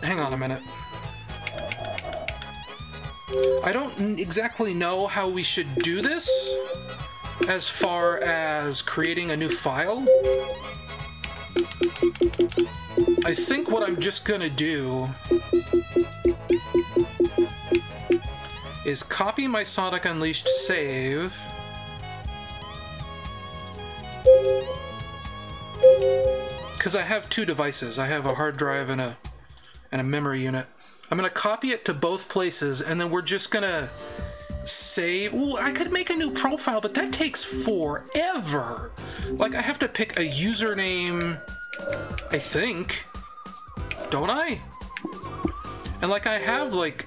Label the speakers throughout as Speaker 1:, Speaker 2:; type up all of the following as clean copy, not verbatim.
Speaker 1: hang on a minute. I don't exactly know how we should do this as far as creating a new file. I think what I'm just gonna do is copy my Sonic Unleashed save, because I have two devices. I have a hard drive and a memory unit. I'm gonna copy it to both places, and then we're just gonna save. Ooh, I could make a new profile, but that takes forever. Like, I have to pick a username, I think, don't I? And like, I have like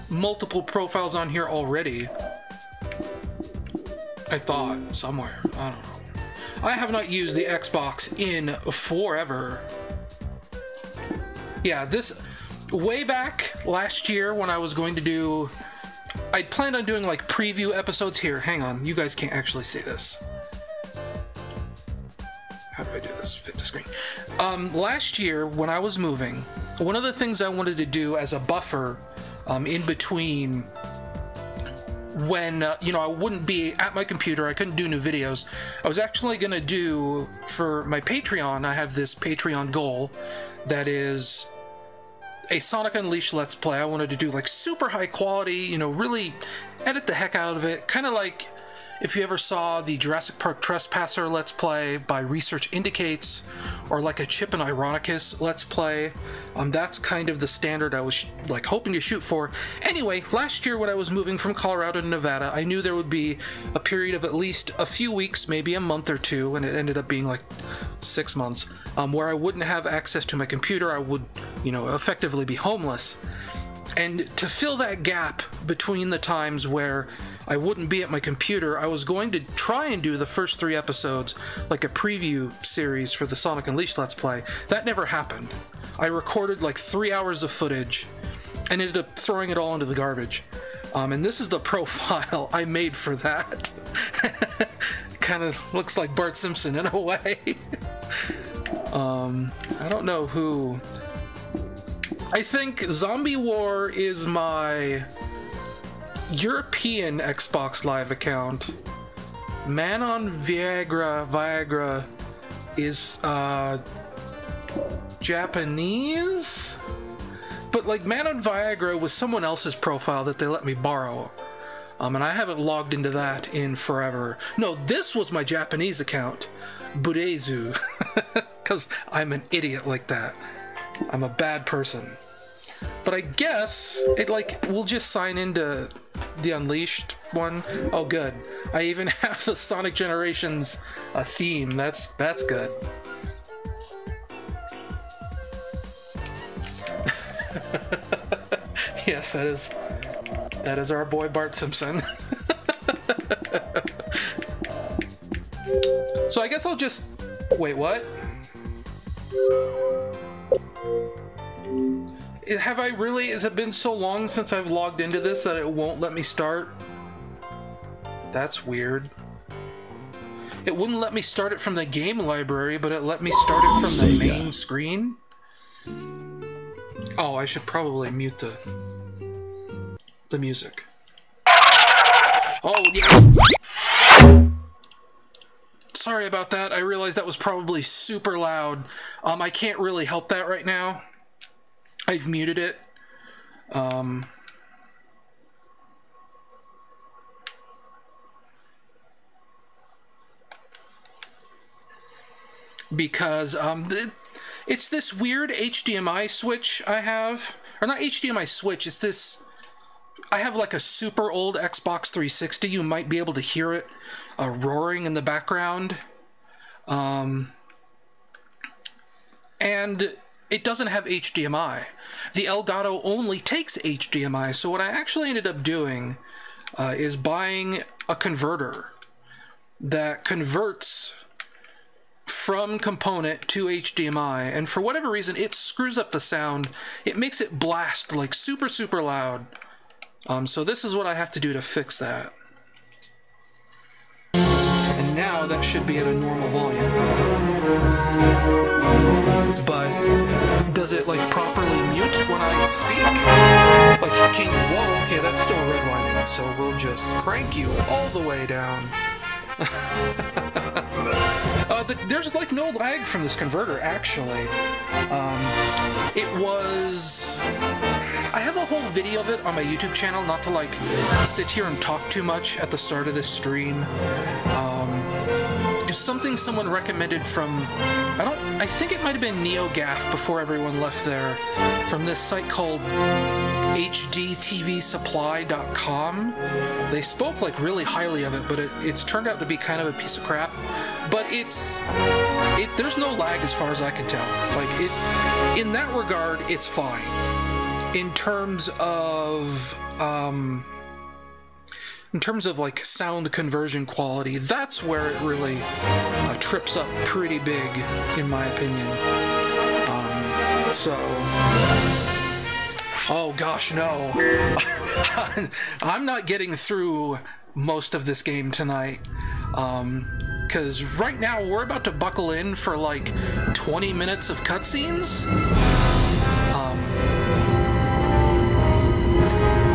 Speaker 1: multiple profiles on here already. I thought somewhere. I don't know. I have not used the Xbox in forever. Yeah, this way back last year when I was going to do, I planned on doing like preview episodes here. Hang on, you guys can't actually see this. How do I do this? Fit the screen. Last year when I was moving, one of the things I wanted to do as a buffer in between when, you know, I wouldn't be at my computer, I couldn't do new videos, I was actually going to do, for my Patreon, I have this Patreon goal that is a Sonic Unleashed Let's Play. I wanted to do like super high quality, you know, really edit the heck out of it. Kind of like if you ever saw the Jurassic Park Trespasser Let's Play by Research Indicates, or like a Chip and Ironicus Let's Play. That's kind of the standard I was like hoping to shoot for. Anyway, last year when I was moving from Colorado to Nevada, I knew there would be a period of at least a few weeks, maybe a month or two, and it ended up being like 6 months, where I wouldn't have access to my computer. I would, you know, effectively be homeless. And to fill that gap between the times where I wouldn't be at my computer, I was going to try and do the first 3 episodes like a preview series for the Sonic Unleashed Let's Play. That never happened. I recorded like 3 hours of footage and ended up throwing it all into the garbage. And this is the profile I made for that. Kind of looks like Bart Simpson in a way. I don't know who. I think Zombie War is my European Xbox Live account. Man on Viagra is Japanese? But like Man on Viagra was someone else's profile that they let me borrow. And I haven't logged into that in forever. No, this was my Japanese account, Budezu, because I'm an idiot like that. I'm a bad person. But I guess it like we'll just sign into the Unleashed one. Oh, good. I even have the Sonic Generations theme. That's good. Yes, that is our boy Bart Simpson. So I guess I'll just wait. What? Have I really? Has it been so long since I've logged into this that it won't let me start? That's weird. It wouldn't let me start it from the game library, but it let me start it from the main screen? Oh, I should probably mute the music. Oh, yeah. Sorry about that. I realized that was probably super loud. I can't really help that right now. I've muted it. Because it's this weird HDMI switch I have. Or not HDMI switch, it's this... I have like a super old Xbox 360. You might be able to hear it roaring in the background. And it doesn't have HDMI. The Elgato only takes HDMI, so what I actually ended up doing is buying a converter that converts from component to HDMI, and for whatever reason it screws up the sound. It makes it blast like super, super loud. So this is what I have to do to fix that. And now that should be at a normal volume. But does it like properly mute when speak. Like, whoa, okay, that's still redlining, so we'll just crank you all the way down. There's like no lag from this converter, actually. It was... I have a whole video of it on my YouTube channel, not to like sit here and talk too much at the start of this stream. It's something someone recommended from... I think it might have been NeoGAF before everyone left there, from this site called hdtvsupply.com. They spoke like really highly of it, but it's turned out to be kind of a piece of crap. But there's no lag as far as I can tell. Like, in that regard, it's fine. In terms of like sound conversion quality, that's where it really trips up pretty big, in my opinion. Oh gosh, no. I'm not getting through most of this game tonight. Because right now we're about to buckle in for like 20 minutes of cutscenes.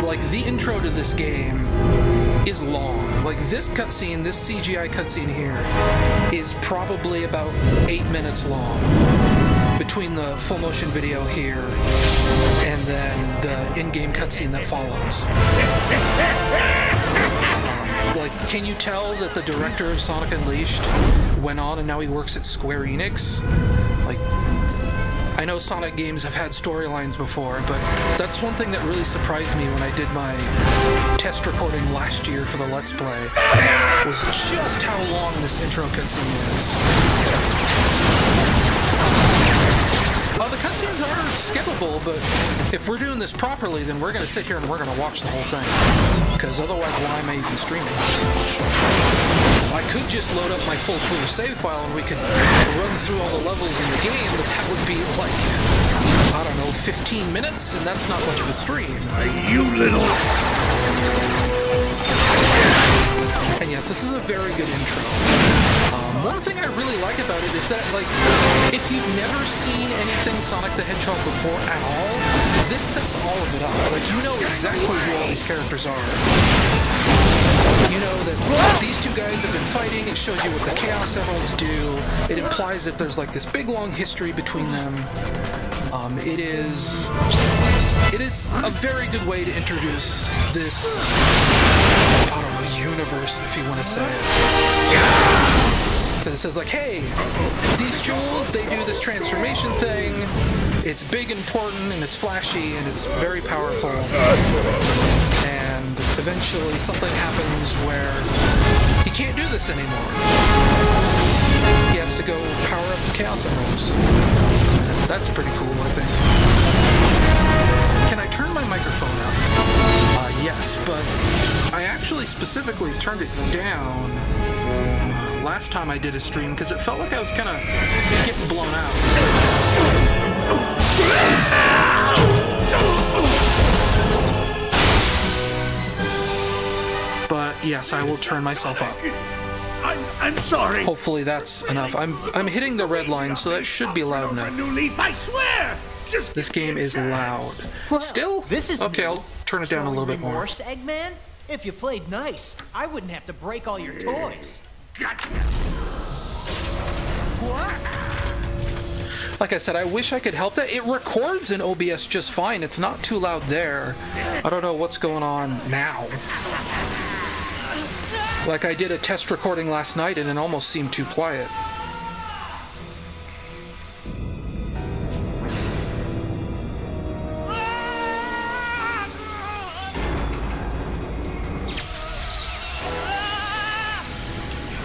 Speaker 1: Like, the intro to this game is long. Like, this cutscene, this CGI cutscene here, is probably about 8 minutes long. Between the full motion video here and then the in-game cutscene that follows. Like, can you tell that the director of Sonic Unleashed went on and now he works at Square Enix? Like, I know Sonic games have had storylines before, but that's one thing that really surprised me when I did my test recording last year for the Let's Play, was just how long this intro cutscene is. The cutscenes are skippable, but if we're doing this properly, then we're going to sit here and we're going to watch the whole thing. Because otherwise, why am I even streaming? I could just load up my full clear save file and we could run through all the levels in the game, but that would be like, I don't know, 15 minutes, and that's not much of a stream.
Speaker 2: You little...
Speaker 1: And yes, this is a very good intro. One thing I really like about it is that, like, if you've never seen anything Sonic the Hedgehog before at all, this sets all of it up. Like, you know exactly who all these characters are. You know that these two guys have been fighting, it shows you what the Chaos Emeralds do, it implies that there's, like, this big, long history between them. It is a very good way to introduce this, I don't know, universe, if you want to say it. Because it says, like, hey, these jewels, they do this transformation thing, it's big, important, and it's flashy, and it's very powerful. And eventually something happens where he can't do this anymore. He has to go power up the Chaos Emeralds. That's pretty cool, I think. Can I turn my microphone up? Yes, but I actually specifically turned it down last time I did a stream because it felt like I was kind of getting blown out. But yes, I will turn myself up.
Speaker 2: I'm sorry.
Speaker 1: Hopefully that's enough. I'm hitting the red line, so that should be loud enough.
Speaker 2: New leaf, I swear. Just
Speaker 1: this game is loud.
Speaker 3: Well,
Speaker 1: Still?
Speaker 3: This is
Speaker 1: okay. I'll turn it down a little bit more.
Speaker 3: Remorse, Eggman? If you played nice, I wouldn't have to break all your toys.
Speaker 2: Gotcha.
Speaker 3: What?
Speaker 1: Like I said, I wish I could help that. It records in OBS just fine. It's not too loud there. I don't know what's going on now. Like, I did a test recording last night and it almost seemed too quiet.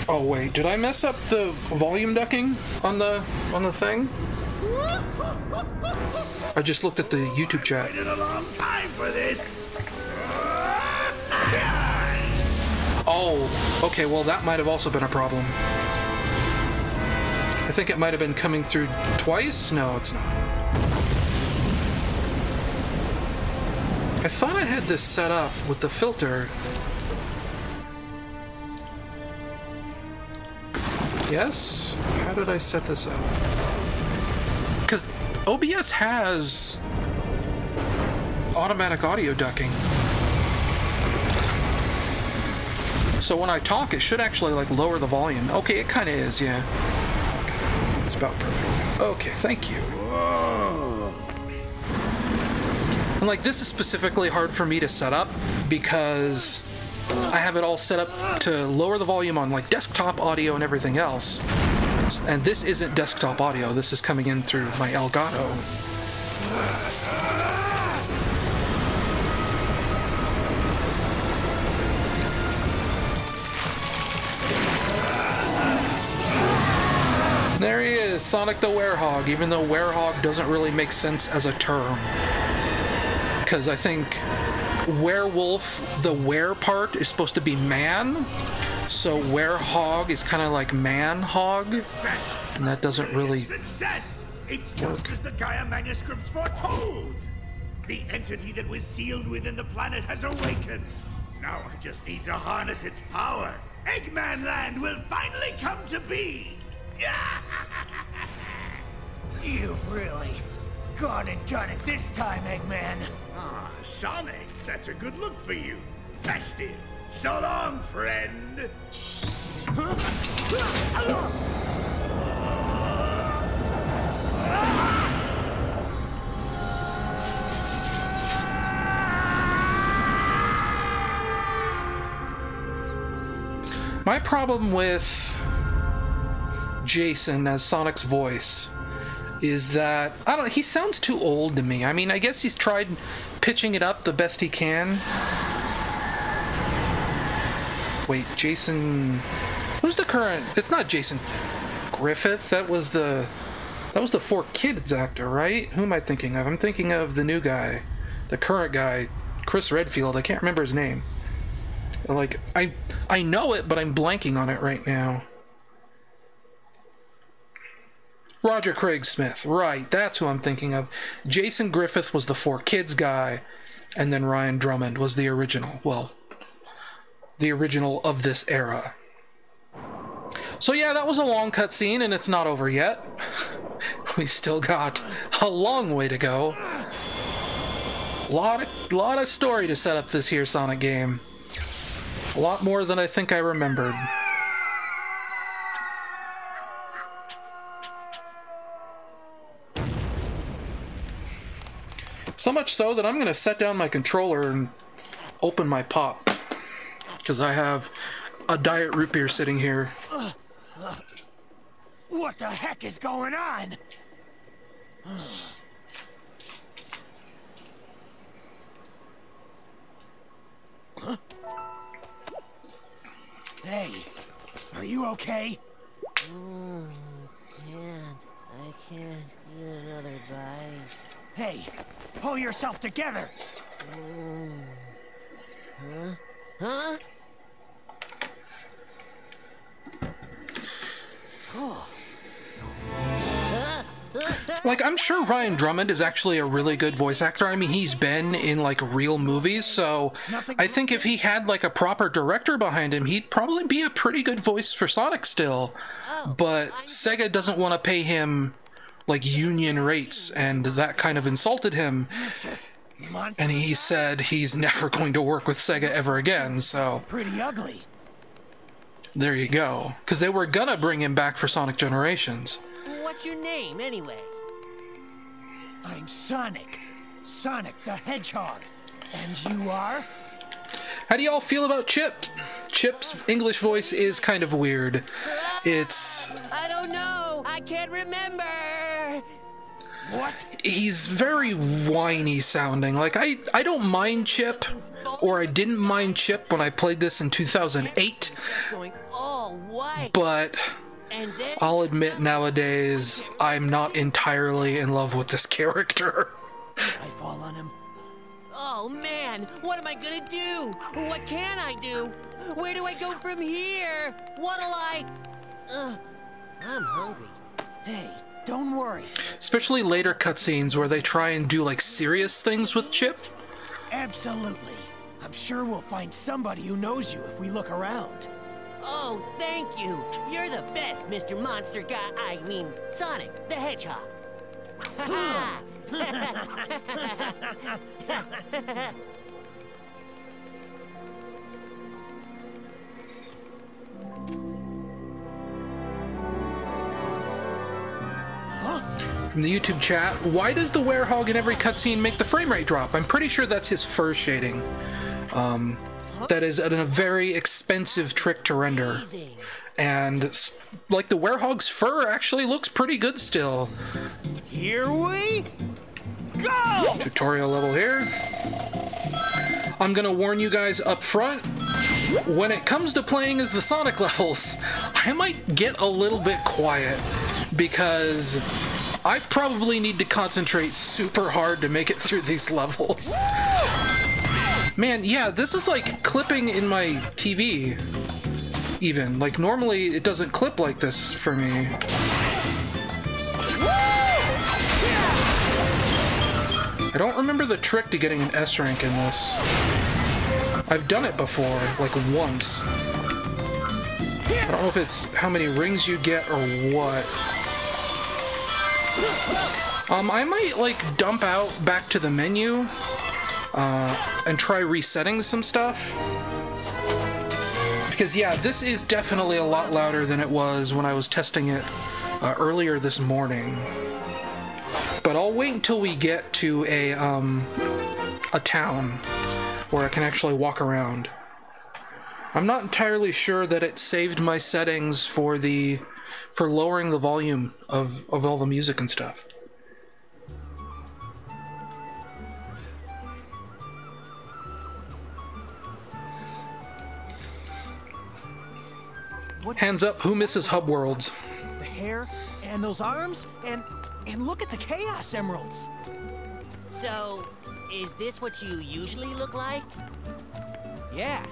Speaker 1: Oh wait, did I mess up the volume ducking on the thing? I just looked at the YouTube chat.
Speaker 2: Waited a long time for this.
Speaker 1: Oh, okay, well that might have also been a problem. I think it might have been coming through twice? No, it's not. I thought I had this set up with the filter. Yes? How did I set this up? Because OBS has automatic audio ducking. So when I talk, it should actually like lower the volume. Okay, it kind of is, yeah. Okay, that's about perfect. Okay, thank you. And like this is specifically hard for me to set up because I have it all set up to lower the volume on like desktop audio and everything else. And this isn't desktop audio, this is coming in through my Elgato. There he is, Sonic the Werehog, even though Werehog doesn't really make sense as a term. Because I think werewolf, the were part, is supposed to be man, so werehog is kind of like man-hog, and that doesn't really
Speaker 2: Success! It's just as the Gaia manuscripts foretold! The entity that was sealed within the planet has awakened. Now I just need to harness its power. Eggman Land will finally come to be!
Speaker 3: You've really gone and done it this time, Eggman.
Speaker 2: Ah, Sonic, that's a good look for you. Festive. So long, friend.
Speaker 1: My problem with Jason as Sonic's voice is that, I don't know, he sounds too old to me. I mean, I guess he's tried pitching it up the best he can. Wait, Jason... Who's the current... It's not Jason Griffith. That was the Four Kids actor, right? Who am I thinking of? I'm thinking of the new guy. The current guy. Chris Redfield. I can't remember his name. Like, I know it, but I'm blanking on it right now. Roger Craig Smith. Right, that's who I'm thinking of. Jason Griffith was the Four Kids guy, and then Ryan Drummond was the original. Well, the original of this era. So yeah, that was a long cutscene, and it's not over yet. We still got a long way to go. Lot of story to set up this here Sonic game. A lot more than I think I remembered. So much so that I'm going to set down my controller and open my pop. Because I have a Diet Root Beer sitting here.
Speaker 3: What the heck is going on? Hey, are you okay?
Speaker 4: I can't eat another bite.
Speaker 3: Hey, pull yourself together.
Speaker 4: Huh?
Speaker 1: Like, I'm sure Ryan Drummond is actually a really good voice actor. I mean, he's been in, like, real movies, so I think if he had, like, a proper director behind him, he'd probably be a pretty good voice for Sonic still. But Sega doesn't want to pay him, like, union rates, and that kind of insulted him. And he said he's never going to work with Sega ever again, so...
Speaker 3: Pretty ugly.
Speaker 1: There you go. Because they were gonna bring him back for Sonic Generations.
Speaker 4: What's your name, anyway?
Speaker 3: I'm Sonic. Sonic the Hedgehog. And you are?
Speaker 1: How do y'all feel about Chip? Chip's English voice is kind of weird. It's...
Speaker 4: I don't know. I can't remember.
Speaker 3: What?
Speaker 1: He's very whiny sounding. Like, I don't mind Chip, or I didn't mind Chip when I played this in 2008,
Speaker 4: Going all white.
Speaker 1: but
Speaker 4: And then
Speaker 1: I'll admit nowadays I'm not entirely in love with this character.
Speaker 3: I fall on him.
Speaker 4: oh man, what am I gonna do? What can I do? Where do I go from here? What'll I? I'm hungry.
Speaker 3: Hey, don't worry.
Speaker 1: Especially later cutscenes where they try and do like serious things with Chip.
Speaker 3: Absolutely. I'm sure we'll find somebody who knows you if we look around.
Speaker 4: Oh, thank you. You're the best, Mr. Monster Guy. I mean, Sonic the Hedgehog. Haha!
Speaker 1: From the YouTube chat, why does the Werehog in every cutscene make the frame rate drop? I'm pretty sure that's his fur shading. That is a very expensive trick to render. And, like, the Werehog's fur actually looks pretty good still.
Speaker 3: Here we go!
Speaker 1: Tutorial level here. I'm gonna warn you guys up front, when it comes to playing as the Sonic levels, I might get a little bit quiet, because I probably need to concentrate super hard to make it through these levels. Man, yeah, this is like clipping in my TV, even. Like, normally it doesn't clip like this for me. I don't remember the trick to getting an S rank in this. I've done it before, like once. I don't know if it's how many rings you get or what. I might, like, dump out back to the menu and try resetting some stuff. Because, yeah, this is definitely a lot louder than it was when I was testing it earlier this morning. But I'll wait until we get to a town where I can actually walk around. I'm not entirely sure that it saved my settings for lowering the volume of all the music and stuff. Hands up, who misses Hub Worlds?
Speaker 3: The hair and those arms and look at the Chaos Emeralds.
Speaker 4: So, is this what you usually look like?
Speaker 3: Yeah,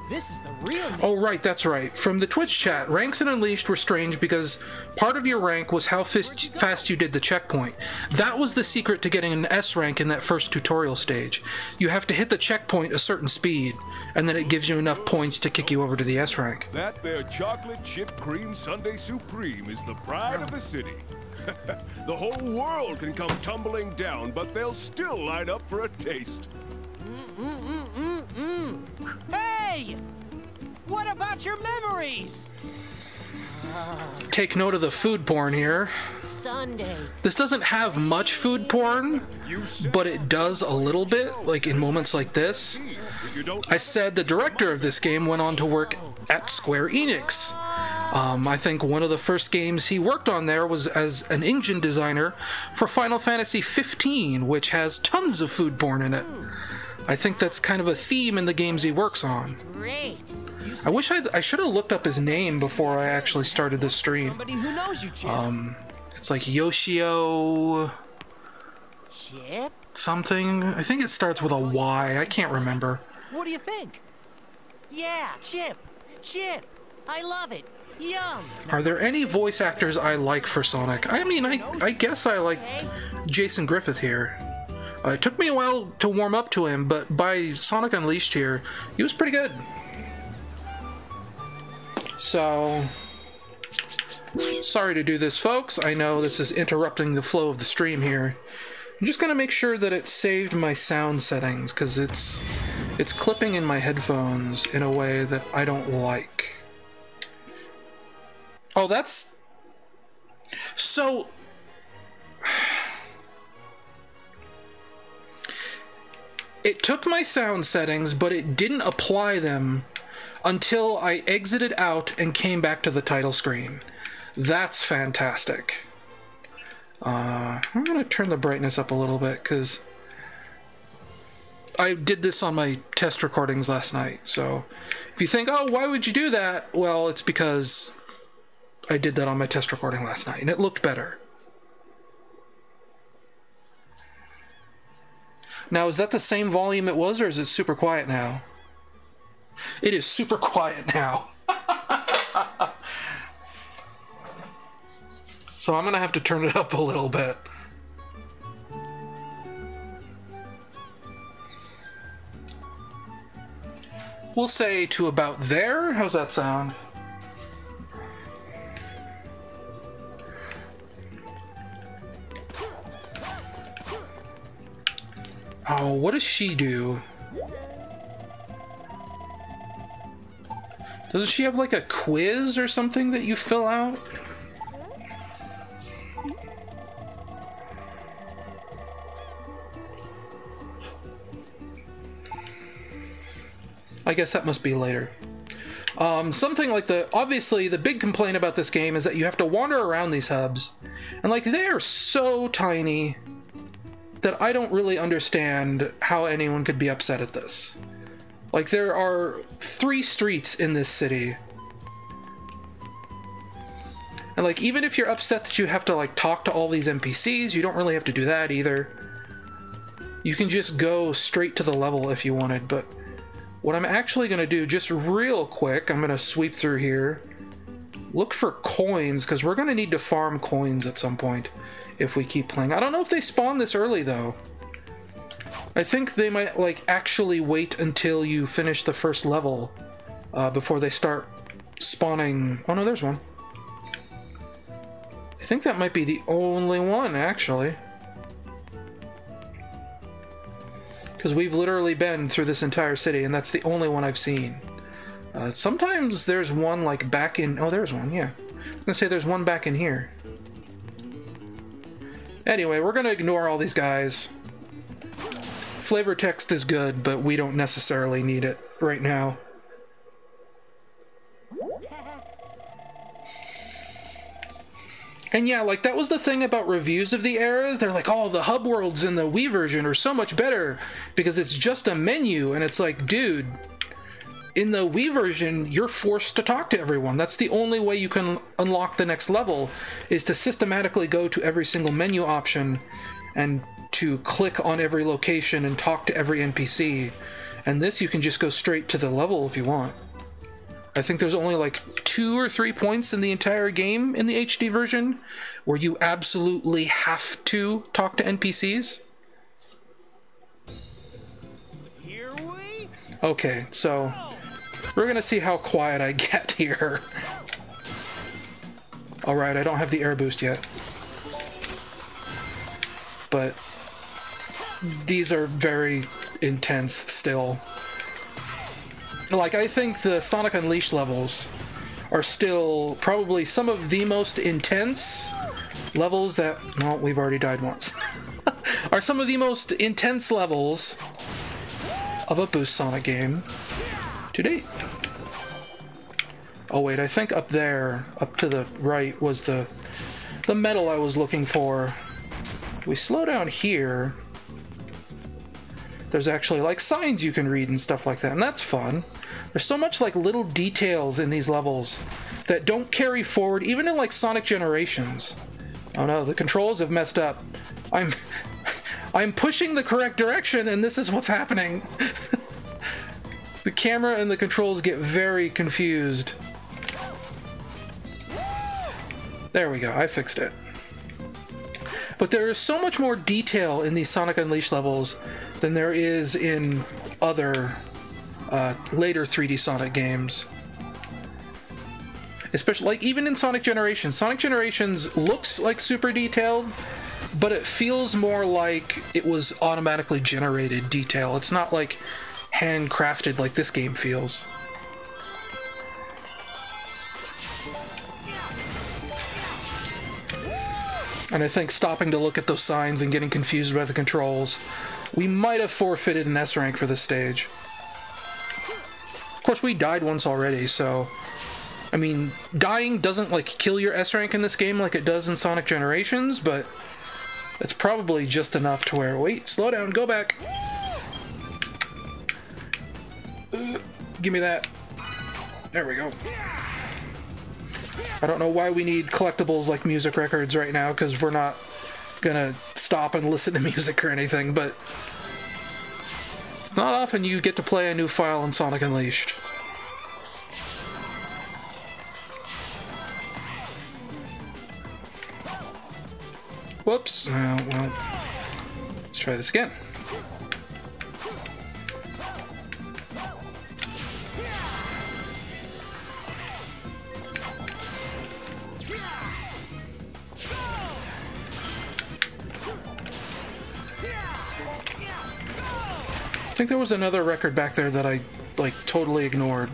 Speaker 3: this is the real me.
Speaker 1: Oh, right, that's right. From the Twitch chat, ranks in Unleashed were strange because part of your rank was how fast you did the checkpoint. That was the secret to getting an S rank in that first tutorial stage. You have to hit the checkpoint a certain speed, and then it gives you enough points to kick you over to the S rank.
Speaker 5: That there chocolate chip cream sundae supreme is the pride of the city. The whole world can come tumbling down, but they'll still line up for a taste.
Speaker 3: Hey! What about your memories?
Speaker 1: Take note of the food porn here.
Speaker 4: Sunday.
Speaker 1: This doesn't have much food porn, but it does a little bit, like in moments like this. I said the director of this game went on to work at Square Enix. I think one of the first games he worked on there was as an engine designer for Final Fantasy 15, which has tons of food porn in it. I think that's kind of a theme in the games he works on.
Speaker 4: Great.
Speaker 1: I wish I should have looked up his name before I actually started this stream.
Speaker 3: Somebody who knows you, Chip.
Speaker 1: It's like Yoshio
Speaker 4: Chip?
Speaker 1: something. I think it starts with a Y. I can't remember.
Speaker 3: What do you think?
Speaker 4: Yeah, Chip. Chip. I love it. Yum.
Speaker 1: Are there any voice actors I like for Sonic? I mean, I guess I like Jason Griffith here. It took me a while to warm up to him, but by Sonic Unleashed here, he was pretty good. So, sorry to do this, folks. I know this is interrupting the flow of the stream here. I'm just gonna make sure that it saved my sound settings, because it's clipping in my headphones in a way that I don't like. Oh, that's... So... It took my sound settings, but it didn't apply them until I exited out and came back to the title screen. That's fantastic. I'm going to turn the brightness up a little bit, because I did this on my test recordings last night. So if you think, oh, why would you do that? Well, it's because I did that on my test recording last night, and it looked better. Now, is that the same volume it was, or is it super quiet now? It is super quiet now. So I'm gonna have to turn it up a little bit. We'll say to about there. How's that sound? Oh, what does she do? Doesn't she have like a quiz or something that you fill out? I guess that must be later. Something like obviously the big complaint about this game is that you have to wander around these hubs. And like, they are so tiny that I don't really understand how anyone could be upset at this. Like, there are 3 streets in this city. And like, even if you're upset that you have to like talk to all these NPCs, you don't really have to do that either. You can just go straight to the level if you wanted, but what I'm actually going to do, just real quick, I'm going to sweep through here, look for coins, because we're going to need to farm coins at some point if we keep playing. I don't know if they spawn this early, though. I think they might, like, actually wait until you finish the first level before they start spawning. Oh, no, there's one. I think that might be the only one, actually. Because we've literally been through this entire city, and that's the only one I've seen. Sometimes there's one, like, back in... Oh, there's one, yeah. I'm gonna say there's one back in here. Anyway, we're gonna ignore all these guys. Flavor text is good, but we don't necessarily need it right now. And yeah, like, that was the thing about reviews of the eras. They're like, oh, the hub worlds in the Wii version are so much better because it's just a menu. And it's like, dude, in the Wii version, you're forced to talk to everyone. That's the only way you can unlock the next level, is to systematically go to every single menu option and to click on every location and talk to every NPC. And this, you can just go straight to the level if you want. I think there's only like 2 or 3 points in the entire game in the HD version where you absolutely have to talk to NPCs.
Speaker 3: Here we...
Speaker 1: Okay, so we're gonna see how quiet I get here. Alright, I don't have the air boost yet. But these are very intense still. Like, I think the Sonic Unleashed levels are still probably some of the most intense levels that... Well, we've already died once. Are some of the most intense levels of a Boost Sonic game to date. Oh wait, I think up there, up to the right, was the medal I was looking for. We slow down here. There's actually like signs you can read and stuff like that, and that's fun. There's so much like little details in these levels that don't carry forward, even in like Sonic Generations. Oh no, the controls have messed up. I'm pushing the correct direction, and this is what's happening. The camera and the controls get very confused. There we go, I fixed it. But there is so much more detail in these Sonic Unleashed levels than there is in other later 3D Sonic games. Especially, like, even in Sonic Generations. Sonic Generations looks like super detailed, but it feels more like it was automatically generated detail. It's not like handcrafted like this game feels. And I think stopping to look at those signs and getting confused by the controls, we might have forfeited an S rank for this stage. Of course, we died once already, so... I mean, dying doesn't, like, kill your S rank in this game like it does in Sonic Generations, but it's probably just enough to where... Wait, slow down, go back! Give me that. There we go. I don't know why we need collectibles like music records right now, because we're not gonna stop and listen to music or anything, but not often you get to play a new file in Sonic Unleashed. Whoops. Well, let's try this again. think there was another record back there that I, like, totally ignored.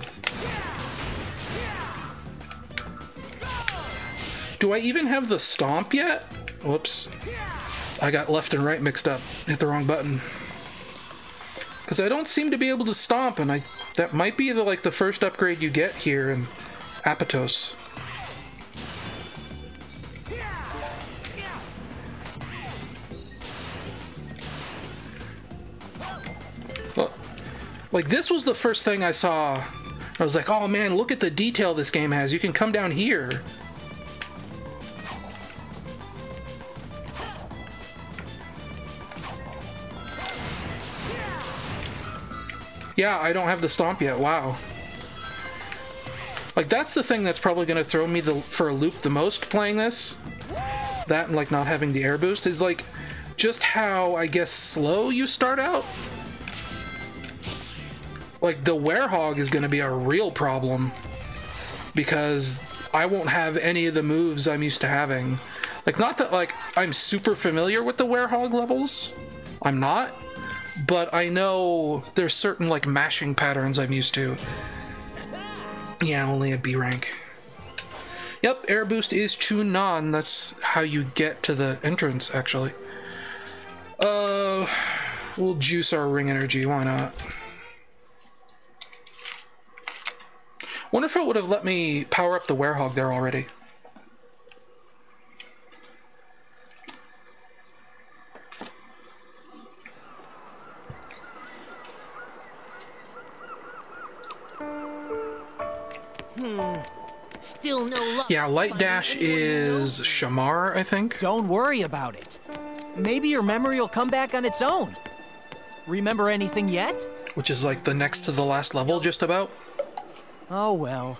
Speaker 1: Do I even have the stomp yet? Whoops. I got left and right mixed up. Hit the wrong button. Because I don't seem to be able to stomp, and that might be the, like, the first upgrade you get here in Apotos. Well, like, this was the first thing I saw. I was like, oh man, look at the detail this game has. You can come down here. Yeah, I don't have the stomp yet. Wow. Like, that's the thing that's probably going to throw me for a loop the most playing this. That and, like, not having the air boost is, like, just how, I guess, slow you start out. Like, the Werehog is going to be a real problem. Because I won't have any of the moves I'm used to having. Like, not that, like, I'm super familiar with the Werehog levels. I'm not. But I know there's certain, like, mashing patterns I'm used to. Yeah, only a B rank. Yep, air boost is Chunan. That's how you get to the entrance, actually. We'll juice our ring energy, why not? Wonder if it would have let me power up the Werehog there already.
Speaker 4: Still no luck.
Speaker 1: Yeah, light dash is Shamar, I think.
Speaker 3: Don't worry about it. Maybe your memory will come back on its own. Remember anything yet?
Speaker 1: Which is like the next to the last level, just about.
Speaker 3: Oh well.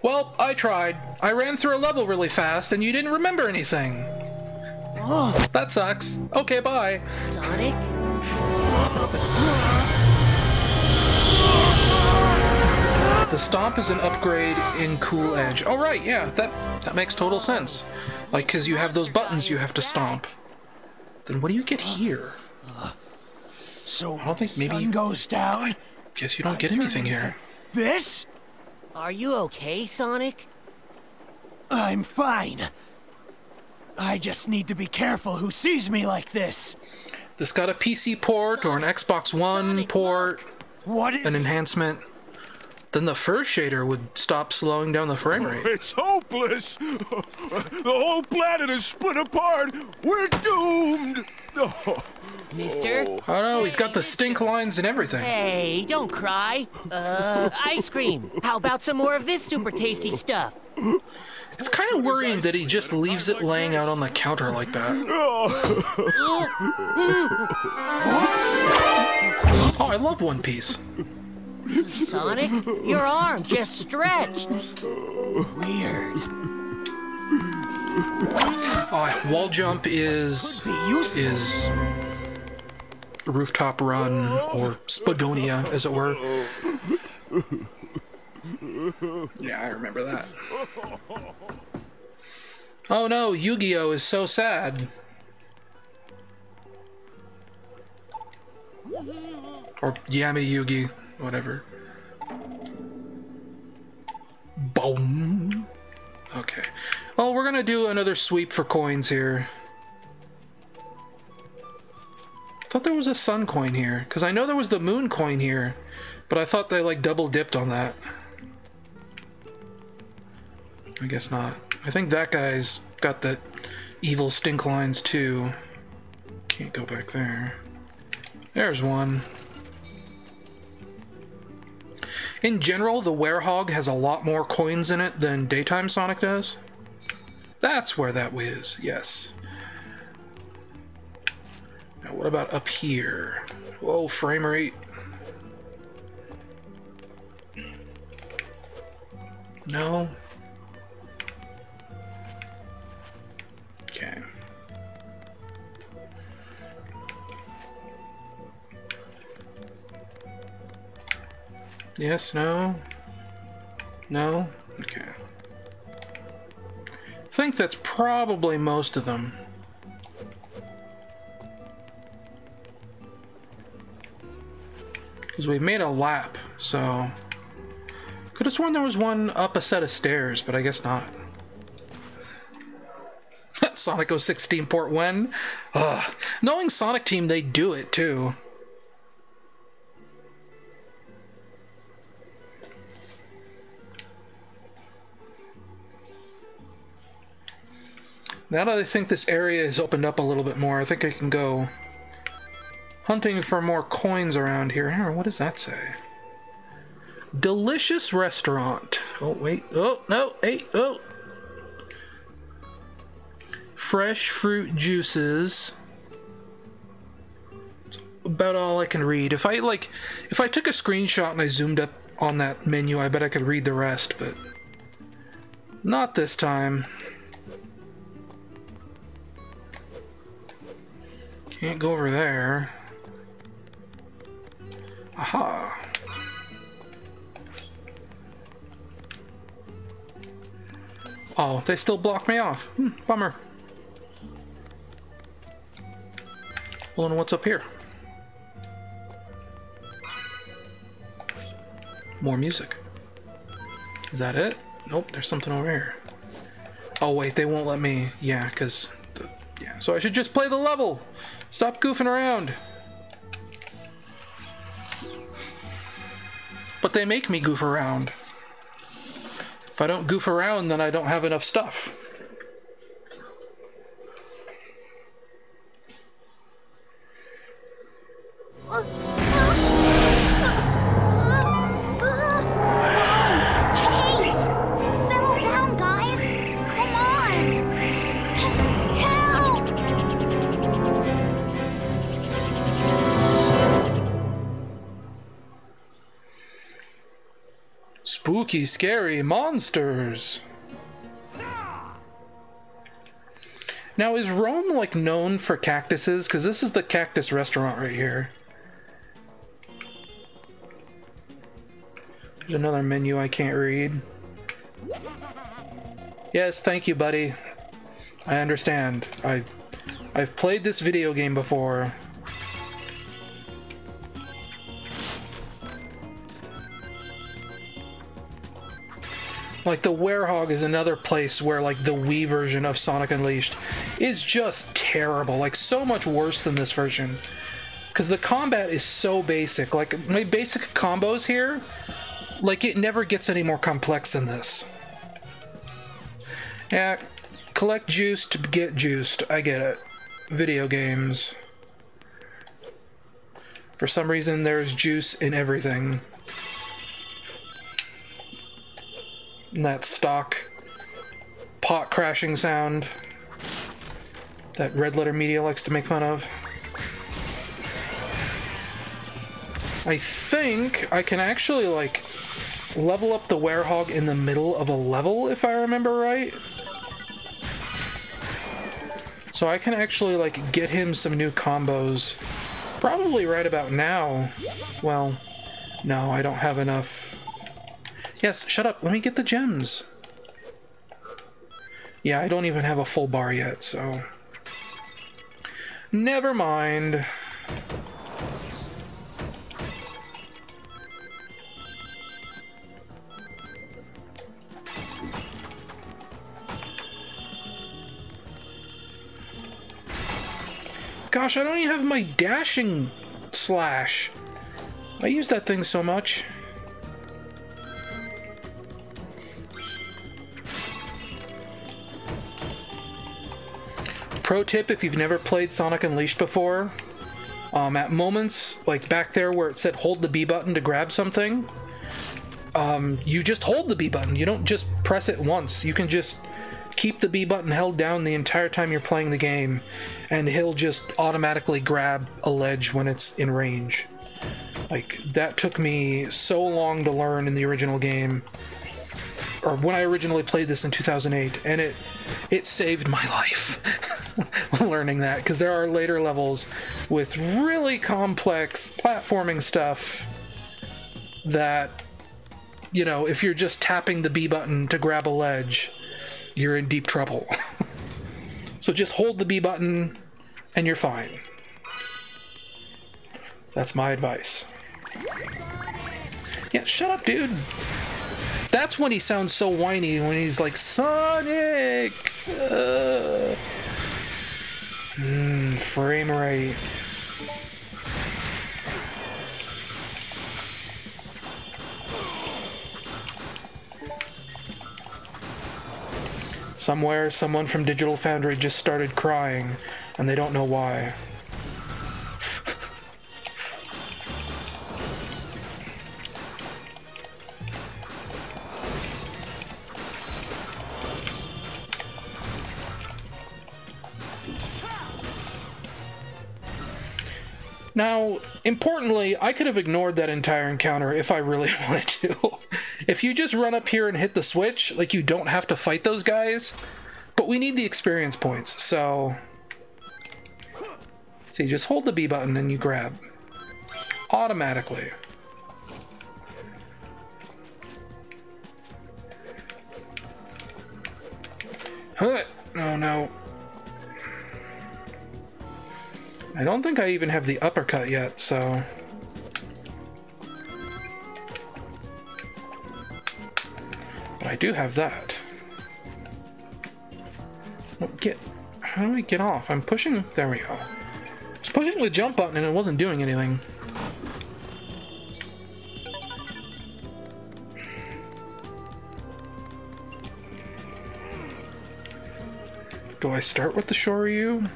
Speaker 1: Well, I tried. I ran through a level really fast and you didn't remember anything. That sucks. Okay, bye.
Speaker 4: Sonic?
Speaker 1: The stomp is an upgrade in Cool Edge. Oh right, yeah, that makes total sense. Like, because you have those buttons you have to stomp. Then what do you get here?
Speaker 3: So
Speaker 1: I don't think maybe
Speaker 3: sun goes down.
Speaker 1: Guess you don't get anything here.
Speaker 3: This?
Speaker 4: Are you okay, Sonic?
Speaker 3: I'm fine. I just need to be careful who sees me like this.
Speaker 1: This got a PC port or an Xbox One port,
Speaker 3: What is
Speaker 1: an enhancement. Then the first shader would stop slowing down the frame rate.
Speaker 5: It's hopeless. The whole planet is split apart. We're doomed. Oh.
Speaker 4: Mister?
Speaker 1: Oh no, he's got the stink lines and everything.
Speaker 4: Hey, don't cry. Ice cream. How about some more of this super tasty stuff?
Speaker 1: It's kind of worrying that he just leaves it laying out on the counter like that. Oh, I love One Piece.
Speaker 4: Sonic, your arm just stretched.
Speaker 3: weird?
Speaker 1: Oh, wall jump is rooftop run or Spagonia, as it were. Yeah, I remember that. Oh no, Yu-Gi-Oh is so sad. Or Yami Yugi, whatever. Boom. Okay. Well, we're gonna do another sweep for coins here. I thought there was a sun coin here, because I know there was the moon coin here, but I thought they like double dipped on that. I guess not. I think that guy's got the evil stink lines too. Can't go back there. There's one. In general, the Werehog has a lot more coins in it than Daytime Sonic does. That's where that whiz, yes. Now what about up here? Whoa, frame rate. No. Okay. Yes, no? No? Okay. I think that's probably most of them. Because we made a lap, so... Could have sworn there was one up a set of stairs, but I guess not. Sonic 016 port when? Knowing Sonic Team, they do it too. Now that I think this area is opened up a little bit more, I think I can go hunting for more coins around here. Here, what does that say? Delicious restaurant. Oh, wait. Oh, no. Hey, oh. Fresh fruit juices. That's about all I can read. If I took a screenshot and I zoomed up on that menu, I bet I could read the rest, but not this time. Can't go over there. Aha. Oh, they still block me off. Bummer. Well, then what's up here? More music. Is that it? Nope, there's something over here. Oh wait, they won't let me. Yeah, because... yeah, so I should just play the level. Stop goofing around. But they make me goof around. If I don't goof around, then I don't have enough stuff. Spooky, scary monsters. Now, is Rome, like, known for cactuses? Because this is the cactus restaurant right here. There's another menu I can't read. Yes, thank you, buddy. I understand. I've played this video game before. Like, the Werehog is another place where, like, the Wii version of Sonic Unleashed is just terrible. Like, so much worse than this version. Because the combat is so basic. Like, my basic combos here, like, it never gets any more complex than this. Yeah, collect juice to get juiced. I get it. Video games. For some reason, there's juice in everything. And that stock pot crashing sound that Red Letter Media likes to make fun of. I think I can actually, like, level up the Werehog in the middle of a level, if I remember right. So I can actually, like, get him some new combos probably right about now. Well, no, I don't have enough. Yes, shut up. Let me get the gems. Yeah, I don't even have a full bar yet, so... never mind. Gosh, I don't even have my dashing slash. I use that thing so much. Pro tip, if you've never played Sonic Unleashed before, at moments, like back there where it said hold the B button to grab something, you just hold the B button. You don't just press it once. You can just keep the B button held down the entire time you're playing the game, and he'll just automatically grab a ledge when it's in range. Like, that took me so long to learn in the original game, or when I originally played this in 2008, and it saved my life. Learning that, because there are later levels with really complex platforming stuff that, you know, if you're just tapping the B button to grab a ledge, you're in deep trouble. So just hold the B button and you're fine. That's my advice. Yeah, shut up, dude. That's when he sounds so whiny, when he's like, Sonic! Frame rate. Somewhere, someone from Digital Foundry just started crying, and they don't know why. Now, importantly, I could have ignored that entire encounter if I really wanted to. If you just run up here and hit the switch, like, you don't have to fight those guys. But we need the experience points, so... See, just hold the B button and you grab. Automatically. Huh! Oh no. I don't think I even have the uppercut yet, so... But I do have that. Well, how do I get off? I'm pushing... There we go. I was pushing the jump button and it wasn't doing anything. Do I start with the Shoryu?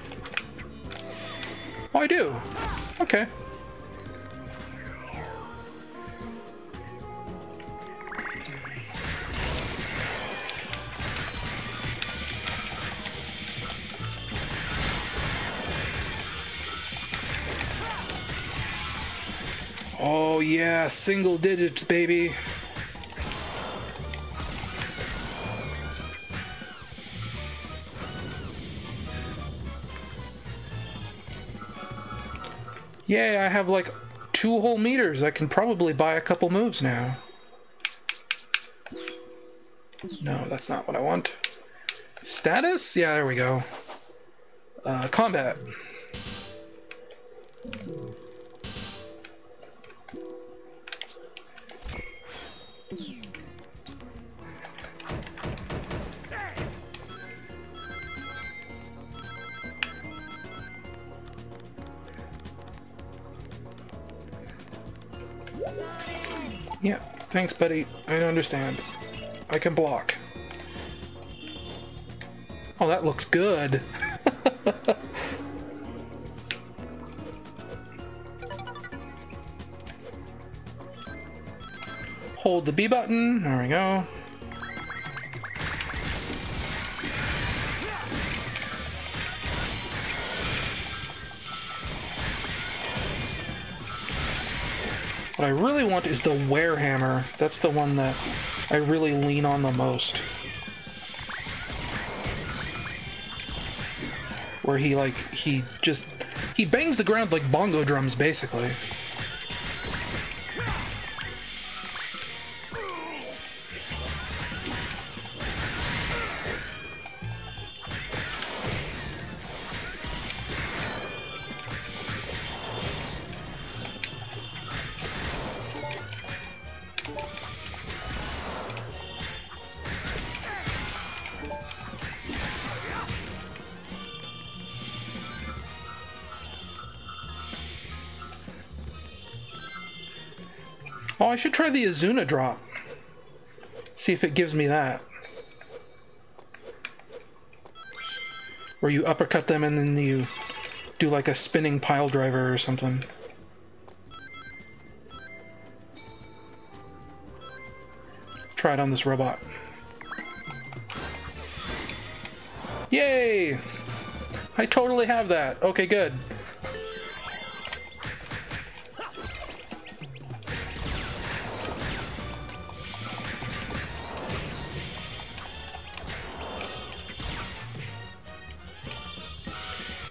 Speaker 1: Oh, I do. Okay. Oh yeah, single digits, baby. Yay, I have like 2 whole meters. I can probably buy a couple moves now. No, that's not what I want. Status? Yeah, there we go. Combat. Yeah, thanks, buddy. I understand. I can block. Oh, that looks good. Hold the B button. There we go. What I really want is the Werehog. That's the one that I really lean on the most. Where he bangs the ground like bongo drums, basically. Oh, I should try the Azuna drop. See if it gives me that. Where you uppercut them and then you do like a spinning pile driver or something. Try it on this robot. Yay! I totally have that. Okay, good.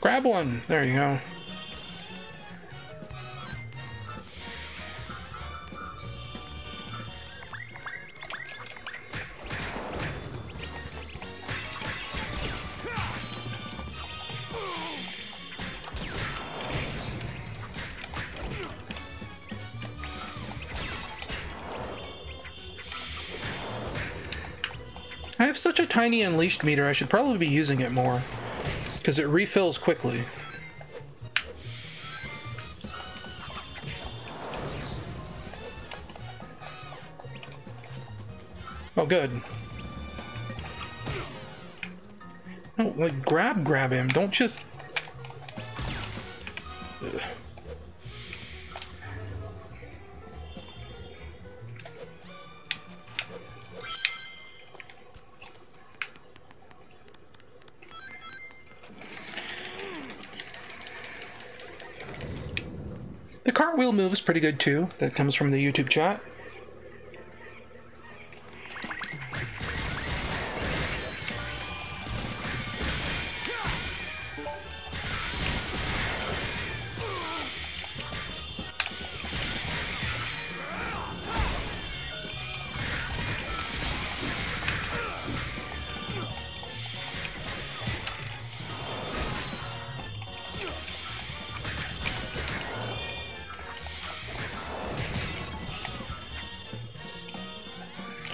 Speaker 1: Grab one. There you go. have such a tiny unleashed meter, I should probably be using it more, because it refills quickly. Oh, good. No, like, grab him. Don't just... Ugh. The cartwheel move is pretty good too. That comes from the YouTube chat.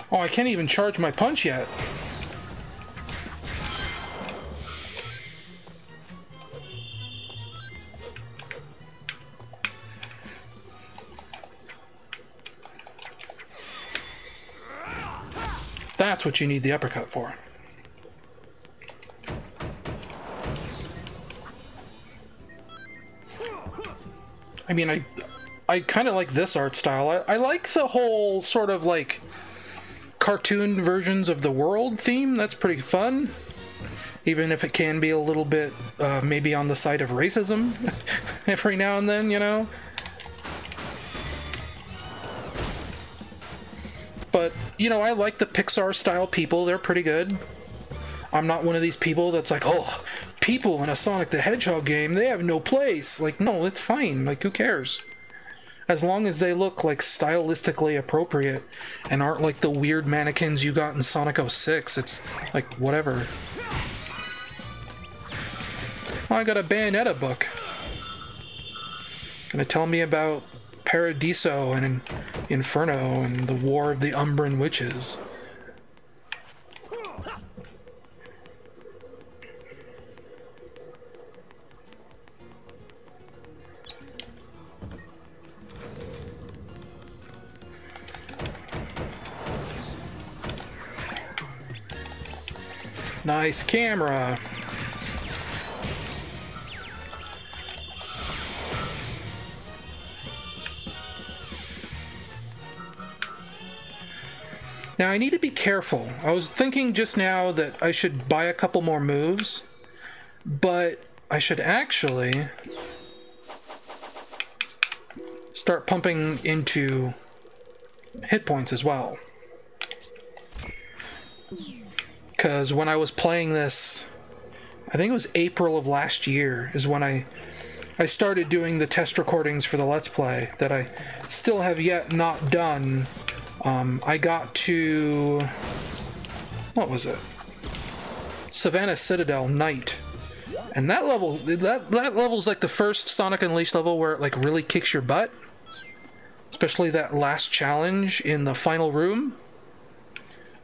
Speaker 1: Oh, I can't even charge my punch yet. That's what you need the uppercut for. I mean, I kind of like this art style. I like the whole sort of like cartoon versions of the world theme. That's pretty fun, even if it can be a little bit maybe on the side of racism every now and then, you know. But you know, I like the Pixar style people. They're pretty good. I'm not one of these people that's like, oh, people in a Sonic the Hedgehog game, they have no place. Like, no, it's fine. Like, who cares? As long as they look like stylistically appropriate and aren't like the weird mannequins you got in Sonic 06, it's like whatever. Oh, I got a Bayonetta book. Gonna tell me about Paradiso and Inferno and the War of the Umbran Witches. Nice camera. Now I need to be careful. I was thinking just now that I should buy a couple more moves, but I should actually start pumping into hit points as well. Because when I was playing this, I think it was April of last year, is when I started doing the test recordings for the Let's Play that I still have yet not done. I got to... what was it? Savannah Citadel Night. And that level's like the first Sonic Unleashed level where it like really kicks your butt. Especially that last challenge in the final room.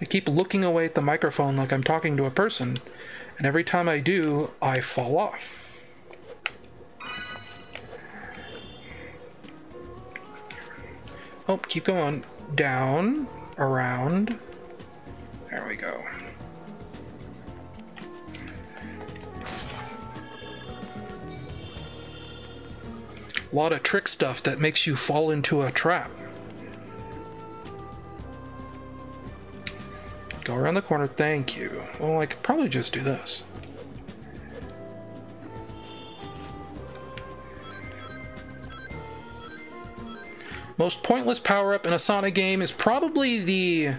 Speaker 1: I keep looking away at the microphone like I'm talking to a person, and every time I do, I fall off. Oh, keep going. Down, around. There we go. A lot of trick stuff that makes you fall into a trap. Go around the corner, thank you. Well, I could probably just do this. Most pointless power-up in a Sonic game is probably the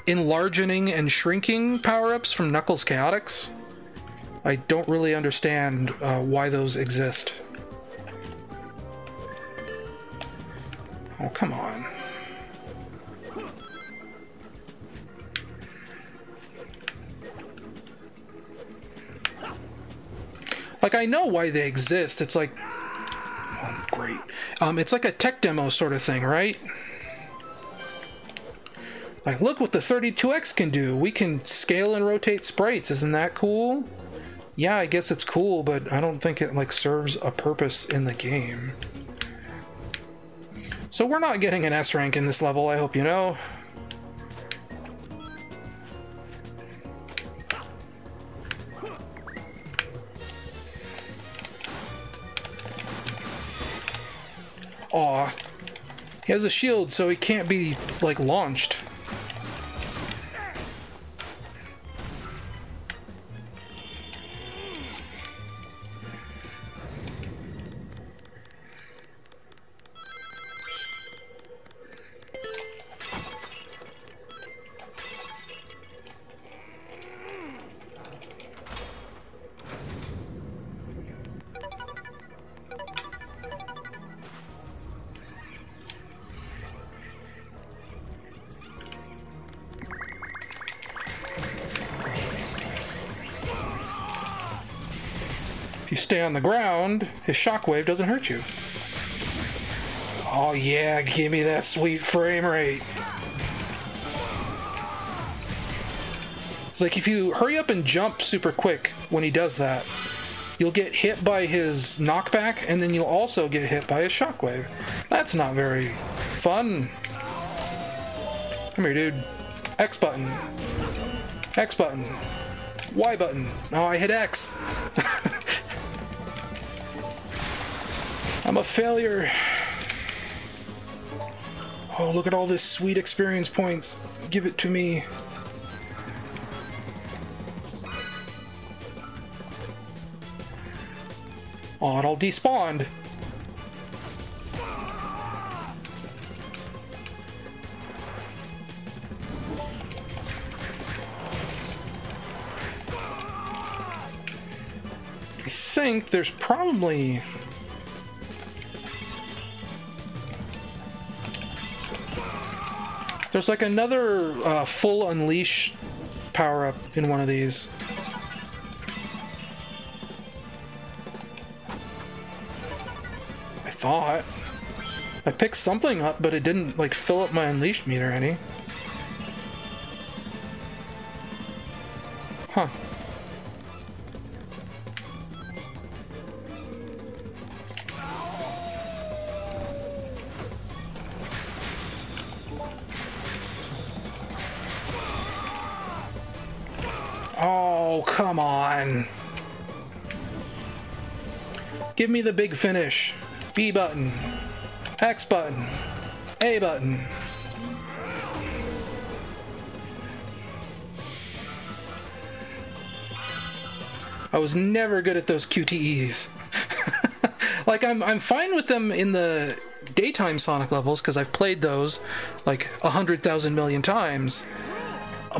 Speaker 1: enlarging and shrinking power-ups from Knuckles Chaotix. I don't really understand why those exist. Oh, come on. Like, I know why they exist. It's like... oh, great. It's like a tech demo sort of thing, right? Like, look what the 32X can do. We can scale and rotate sprites. Isn't that cool? Yeah, I guess it's cool, but I don't think it, like, serves a purpose in the game. So we're not getting an S rank in this level, I hope you know. Aw. He has a shield, so he can't be, like, launched. If you stay on the ground, his shockwave doesn't hurt you. Oh yeah, give me that sweet frame rate. It's like if you hurry up and jump super quick when he does that, you'll get hit by his knockback, and then you'll also get hit by his shockwave. That's not very fun. Come here, dude. X button. X button. Y button. Oh, I hit X. I'm a failure. Oh, look at all this sweet experience points. Give it to me. Oh, it all despawned. I think there's probably... There's like another full unleash power-up in one of these. I thought. I picked something up, but it didn't like fill up my unleashed meter any. Huh. Oh, come on. Give me the big finish. B button. X button. A button. I was never good at those QTEs. Like, I'm fine with them in the daytime Sonic levels, because I've played those like 100,000 million times.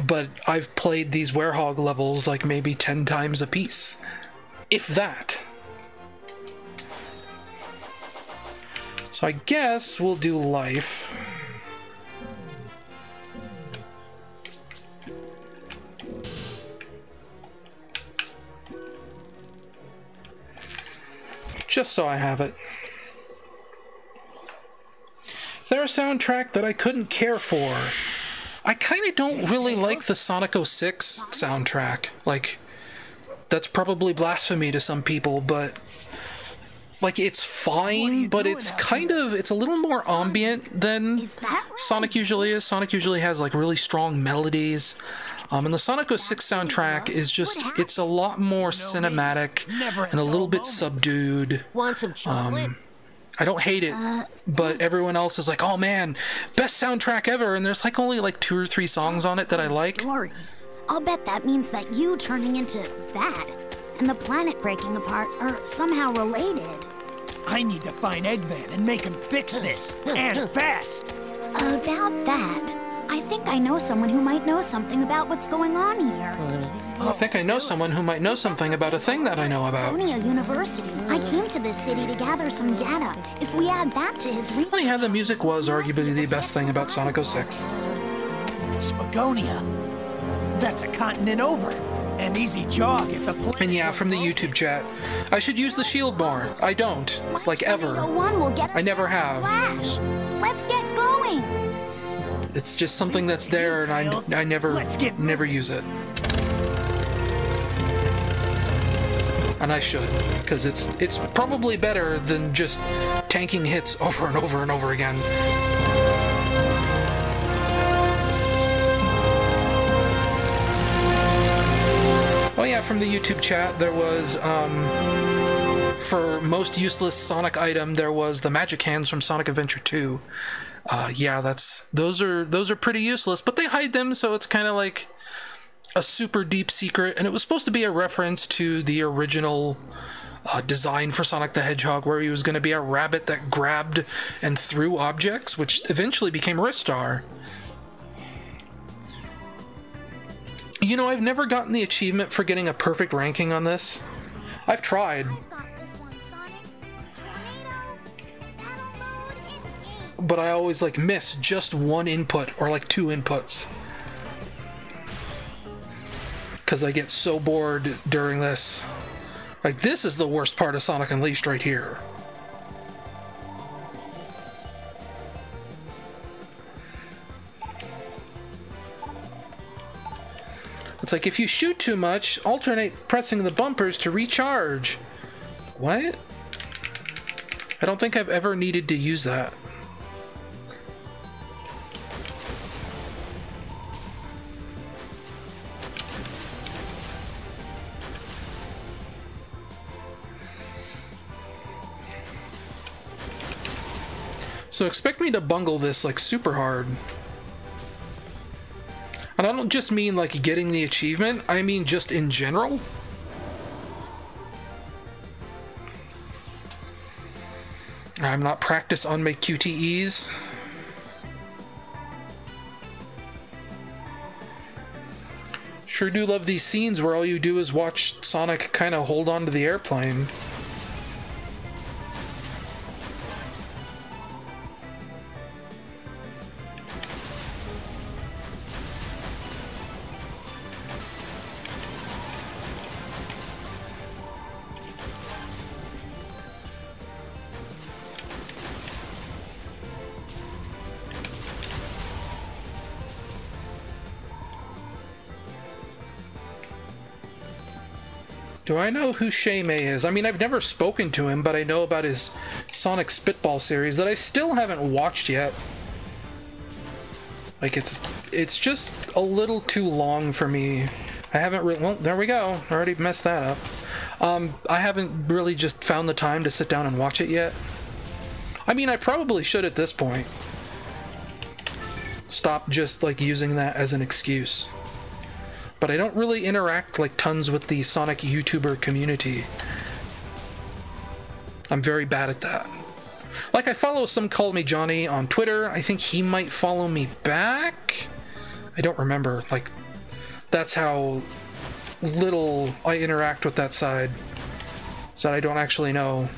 Speaker 1: But I've played these Werehog levels like maybe 10 times a piece. If that. So I guess we'll do life. Just so I have it. Is there a soundtrack that I couldn't care for? I kind of don't really like the Sonic 06 soundtrack. Like, that's probably blasphemy to some people, but like, it's fine, but it's kind of, it's a little more ambient than Sonic usually is. Sonic usually has like really strong melodies. And the Sonic 06 soundtrack is just, it's a lot more cinematic and a little bit subdued.
Speaker 4: Want some chocolate?
Speaker 1: I don't hate it, but everyone else is like, oh man, best soundtrack ever, and there's like only like 2 or 3 songs on it that I like.
Speaker 6: Story. I'll bet that means that you turning into that and the planet breaking apart are somehow related.
Speaker 3: I need to find Eggman and make him fix this, and fast!
Speaker 6: About that, I think I know someone who might know something about what's going on here.
Speaker 1: I think I know someone who might know something about a thing that I know about.
Speaker 6: Spagonia University. I came to this city to gather some data. If we add that to his research...
Speaker 1: Well, yeah, the music was arguably the best thing about Sonic 06.
Speaker 3: Spagonia. That's a continent over. An easy jog if the planet...
Speaker 1: And yeah, from the YouTube chat, I should use the shield more. I don't. Like, ever. I never have.
Speaker 6: Flash. Let's get going!
Speaker 1: It's just something that's there, and I never use it. And I should, because it's probably better than just tanking hits over and over and over again. Oh yeah, from the YouTube chat, there was, for most useless Sonic item, there was the magic hands from Sonic Adventure 2. Yeah, those are pretty useless, but they hide them, so it's kind of like a super deep secret, and it was supposed to be a reference to the original design for Sonic the Hedgehog, where he was going to be a rabbit that grabbed and threw objects, which eventually became Ristar. You know, I've never gotten the achievement for getting a perfect ranking on this. I've tried. But I always like miss just one input or like two inputs. Because I get so bored during this. Like, this is the worst part of Sonic Unleashed right here. It's like, if you shoot too much, alternate pressing the bumpers to recharge. What? I don't think I've ever needed to use that. So expect me to bungle this like super hard. And I don't just mean like getting the achievement, I mean just in general. I'm not practiced on my QTEs. Sure do love these scenes where all you do is watch Sonic kind of hold on to the airplane. Do I know who Shay May is? I mean, I've never spoken to him, but I know about his Sonic Spitball series that I still haven't watched yet. Like, it's just a little too long for me. I haven't really... Well, there we go. I already messed that up. I haven't really just found the time to sit down and watch it yet. I mean, I probably should at this point. Stop just, like, using that as an excuse. But I don't really interact like tons with the Sonic YouTuber community. I'm very bad at that. Like, I follow some Call Me Johnny on Twitter. I think he might follow me back. I don't remember. Like, that's how little I interact with that side. So that I don't actually know.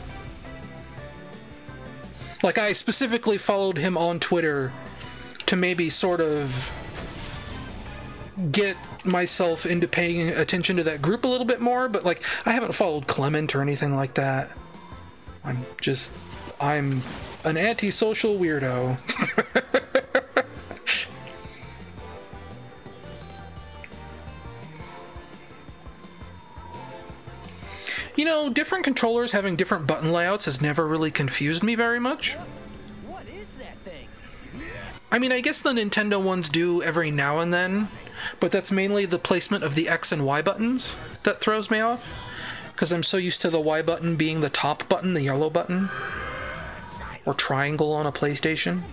Speaker 1: Like, I specifically followed him on Twitter to maybe sort of get myself into paying attention to that group a little bit more, but like, I haven't followed Clement or anything like that. I'm an antisocial weirdo. You know, different controllers having different button layouts has never really confused me very much.
Speaker 4: What is that thing?
Speaker 1: I mean, I guess the Nintendo ones do every now and then, but that's mainly the placement of the X and Y buttons that throws me off, because I'm so used to the Y button being the top button, the yellow button, or triangle on a PlayStation.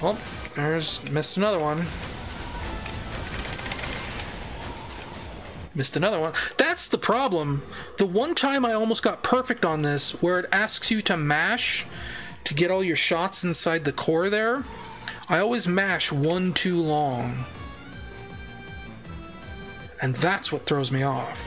Speaker 1: Oh, missed another one. Missed another one. That's the problem. The one time I almost got perfect on this, where it asks you to mash to get all your shots inside the core there, I always mash one too long. And that's what throws me off.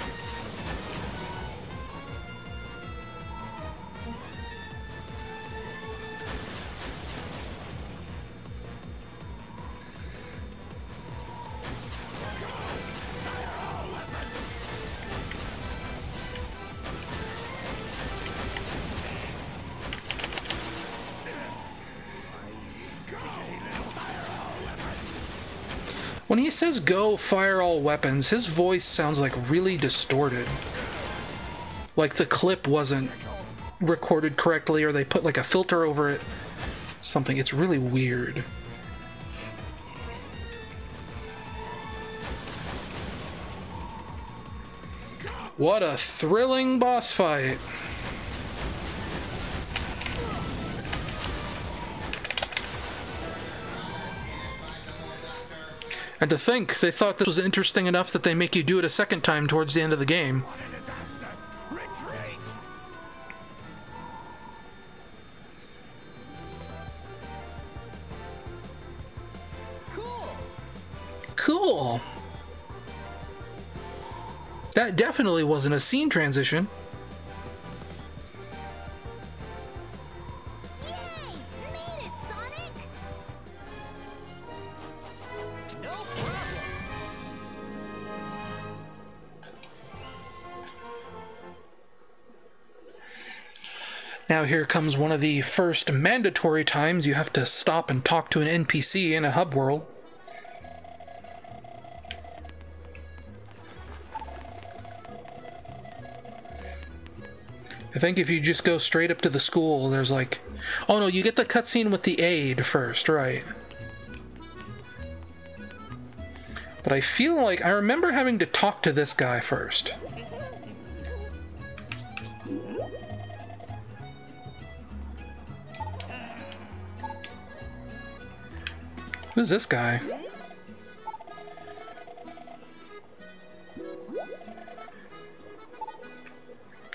Speaker 1: When he says go fire all weapons, his voice sounds like really distorted. Like the clip wasn't recorded correctly, or they put like a filter over it. Something. It's really weird. What a thrilling boss fight. And to think, they thought this was interesting enough that they make you do it a second time towards the end of the game. Cool. That definitely wasn't a scene transition.
Speaker 6: Yay! Made it, Sonic!
Speaker 4: No problem.
Speaker 1: Now here comes one of the first mandatory times you have to stop and talk to an NPC in a hub world. I think if you just go straight up to the school, there's like... Oh no, you get the cutscene with the aide first, right? But I feel like I remember having to talk to this guy first. Who's this guy?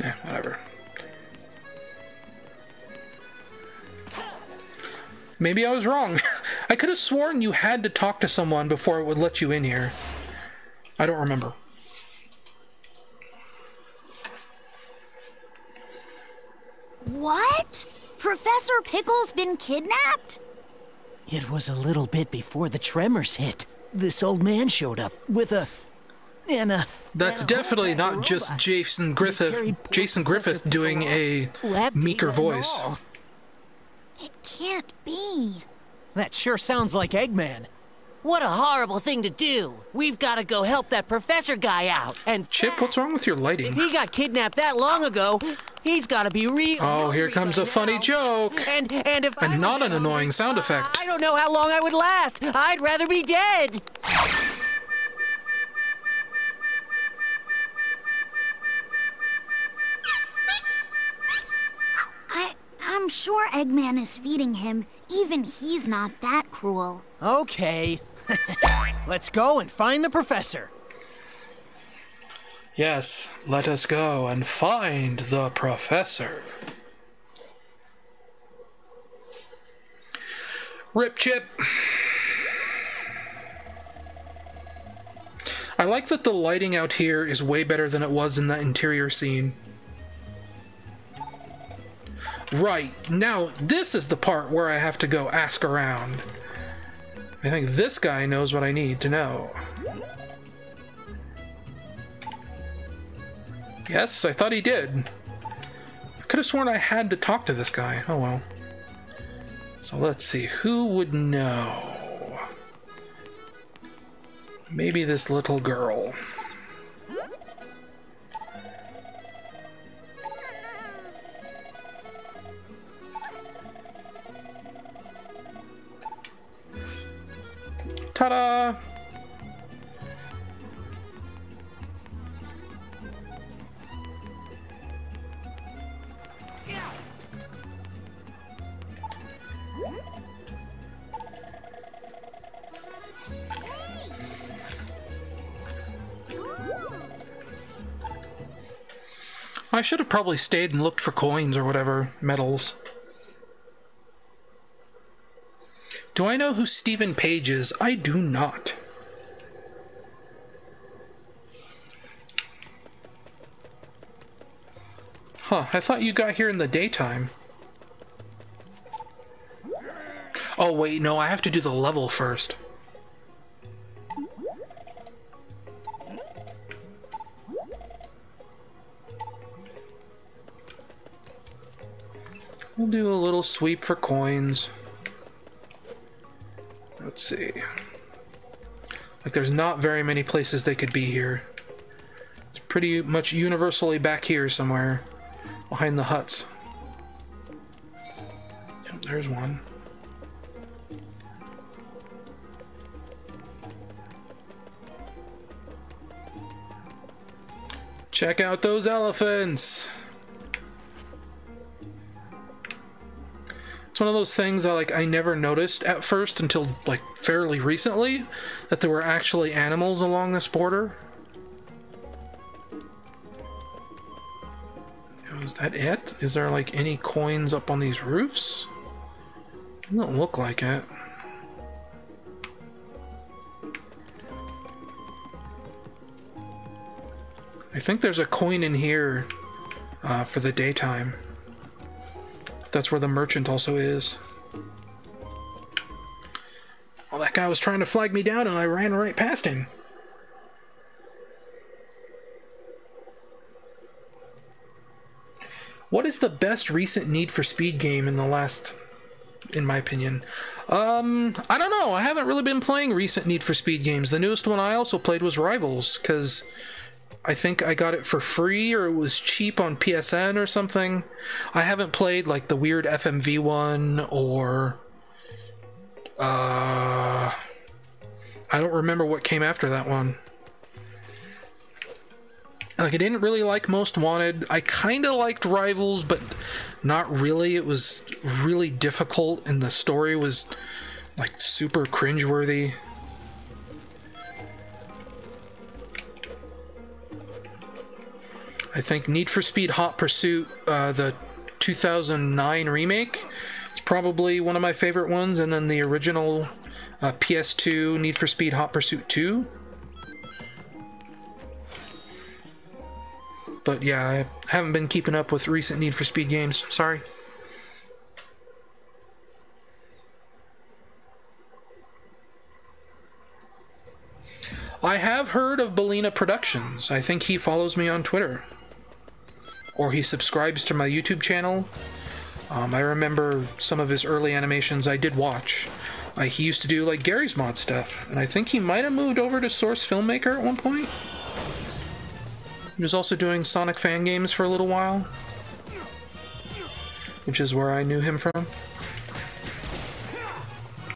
Speaker 1: Yeah, whatever. Maybe I was wrong. I could have sworn you had to talk to someone before it would let you in here. I don't remember.
Speaker 6: What? Professor Pickle's been kidnapped?
Speaker 3: It was a little bit before the tremors hit. This old man showed up with a...
Speaker 1: That's definitely not just Jason Griffith doing a meeker voice.
Speaker 6: It can't be.
Speaker 3: That sure sounds like Eggman.
Speaker 4: What a horrible thing to do. We've got to go help that professor guy out. And
Speaker 1: Chip, what's wrong with your
Speaker 4: if
Speaker 1: lighting?
Speaker 4: he got kidnapped that long ago, he's got to be real.
Speaker 1: Oh, here comes a funny joke.
Speaker 4: And if I
Speaker 1: And not
Speaker 4: was
Speaker 1: an
Speaker 4: hungry,
Speaker 1: annoying sound effect.
Speaker 4: I don't know how long I would last. I'd rather be dead.
Speaker 6: I'm sure Eggman is feeding him. Even he's not that cruel.
Speaker 3: Okay. Let's go and find the professor.
Speaker 1: Yes, let us go and find the professor. Rip Chip. I like that the lighting out here is way better than it was in the interior scene. Right, now this is the part where I have to go ask around. I think this guy knows what I need to know. Yes, I thought he did. I could have sworn I had to talk to this guy. Oh well. So let's see, who would know? Maybe this little girl. Ta-da! I should have probably stayed and looked for coins or whatever, medals. Do I know who Stephen Page is? I do not. Huh, I thought you got here in the daytime. Oh wait, no, I have to do the level first. We'll do a little sweep for coins. Let's see. Like, there's not very many places they could be here. It's pretty much universally back here somewhere, behind the huts. Yep, there's one. Check out those elephants! It's one of those things that, I never noticed at first until, fairly recently, that there were actually animals along this border. Is that it? Is there, any coins up on these roofs? It doesn't look like it. I think there's a coin in here for the daytime. That's where the merchant also is. Well, that guy was trying to flag me down and I ran right past him. What is the best recent Need for Speed game in my opinion? I don't know. I haven't really been playing recent Need for Speed games. The newest one I also played was Rivals, because I think I got it for free, or it was cheap on PSN or something. I haven't played the weird FMV one, or I don't remember what came after that one. I didn't really like Most Wanted. I kind of liked Rivals, but not really. It was really difficult, and the story was super cringeworthy. I think Need for Speed Hot Pursuit, the 2009 remake, is probably one of my favorite ones, and then the original PS2 Need for Speed Hot Pursuit 2. But yeah, I haven't been keeping up with recent Need for Speed games. Sorry. I have heard of Bellina Productions. I think he follows me on Twitter. Or he subscribes to my YouTube channel. I remember some of his early animations I did watch. He used to do Gary's Mod stuff, and I think he might have moved over to Source Filmmaker at one point. He was also doing Sonic fan games for a little while, which is where I knew him from.